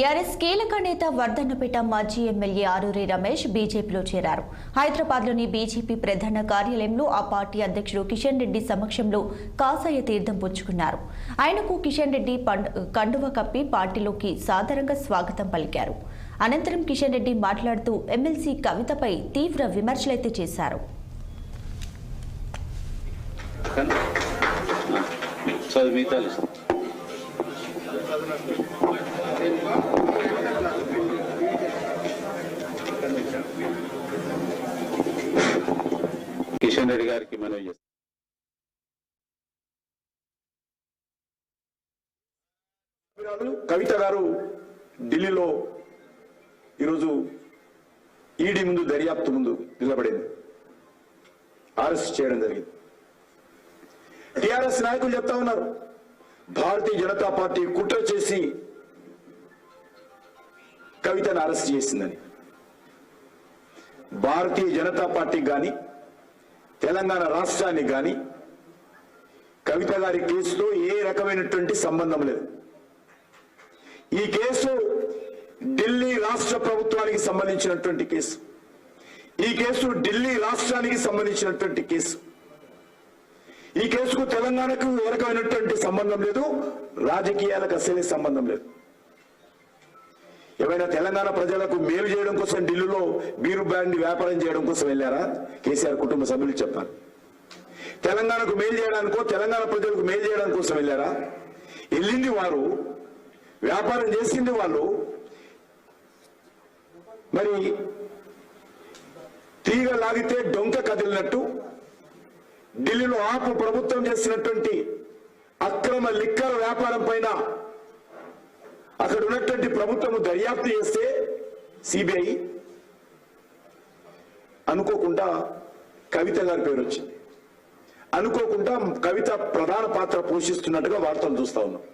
TRS కీలక నేత వర్ధన్నపేట మాజీ ఎమ్మెల్యే ఆరూరి రమేష్ బీజేపీలో చేరారు. హైదరాబాద్లోని బీజేపీ ప్రధాన కార్యాలయంలో ఆ పార్టీ అధ్యక్షుడు కిషన్ రెడ్డి సమక్షంలో కాషాయ తీర్థం పుచ్చుకున్నారు. ఆయనకు కిషన్ రెడ్డి కండువ కప్పి పార్టీలోకి సాదరంగా స్వాగతం పలికారు. అనంతరం కిషన్ రెడ్డి మాట్లాడుతూ ఎమ్మెల్సీ కవితపై తీవ్ర విమర్శలైతే చేశారు. కిషన్ రెడ్డి గారికి మనవి చేస్తాం. కవిత గారు ఢిల్లీలో ఈరోజు ఈడీ ముందు దర్యాప్తు ముందు నిలబడింది, అరెస్ట్ చేయడం జరిగింది. టిఆర్ఎస్ నాయకులు చెప్తా ఉన్నారు, భారతీయ జనతా పార్టీ కుట్ర చేసి కవితను అరెస్ట్ చేసిందని. భారతీయ జనతా పార్టీ కానీ తెలంగాణ రాష్ట్రానికి కానీ కవిత గారి కేసుతో ఏ రకమైనటువంటి సంబంధం లేదు. ఈ కేసు ఢిల్లీ రాష్ట్ర ప్రభుత్వానికి సంబంధించినటువంటి కేసు. ఈ కేసు ఢిల్లీ రాష్ట్రానికి సంబంధించినటువంటి కేసు. ఈ కేసుకు తెలంగాణకు ఏ రకమైనటువంటి సంబంధం లేదు, రాజకీయాలకు అసలే సంబంధం లేదు. ఏమైనా తెలంగాణ ప్రజలకు మేలు చేయడం కోసం ఢిల్లీలో బీరు బ్రాండ్ వ్యాపారం చేయడం కోసం వెళ్ళారా? కేసీఆర్ కుటుంబ సభ్యులు చెప్పారు. తెలంగాణకు మేలు చేయడానికో తెలంగాణ ప్రజలకు మేలు చేయడం కోసం వెళ్ళారా? వెళ్ళింది వారు, వ్యాపారం చేసింది వాళ్ళు. మరి తీగ లాగితే డొంక కదిలినట్టు ఢిల్లీలో ఆపు ప్రభుత్వం చేసినటువంటి అక్రమ లిక్కర్ వ్యాపారం పైన అక్కడ ఉన్నటువంటి ప్రభుత్వం దర్యాప్తు చేస్తే సిబిఐ అనుకోకుండా కవిత గారి పేరు వచ్చింది. అనుకోకుండా కవిత ప్రధాన పాత్ర పోషిస్తున్నట్టుగా వార్తలు చూస్తా ఉన్నాం.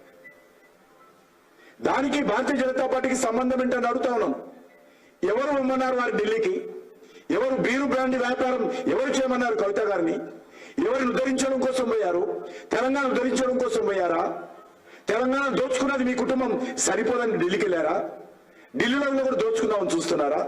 దానికి భారతీయ జనతా పార్టీకి సంబంధం ఏంటని అడుగుతా ఉన్నాం. ఎవరు రమ్మన్నారు వారి ఢిల్లీకి? ఎవరు బీరు బ్రాండ్ వ్యాపారం ఎవరు చేయమన్నారు కవిత గారిని? ఎవరిని ఉద్ధరించడం కోసం పోయారు? తెలంగాణ ఉద్ధరించడం కోసం పోయారా? తెలంగాణ దోచుకున్నది మీ కుటుంబం సరిపోదని ఢిల్లీకి వెళ్ళారా? ఢిల్లీలో కూడా దోచుకుందామని చూస్తున్నారా?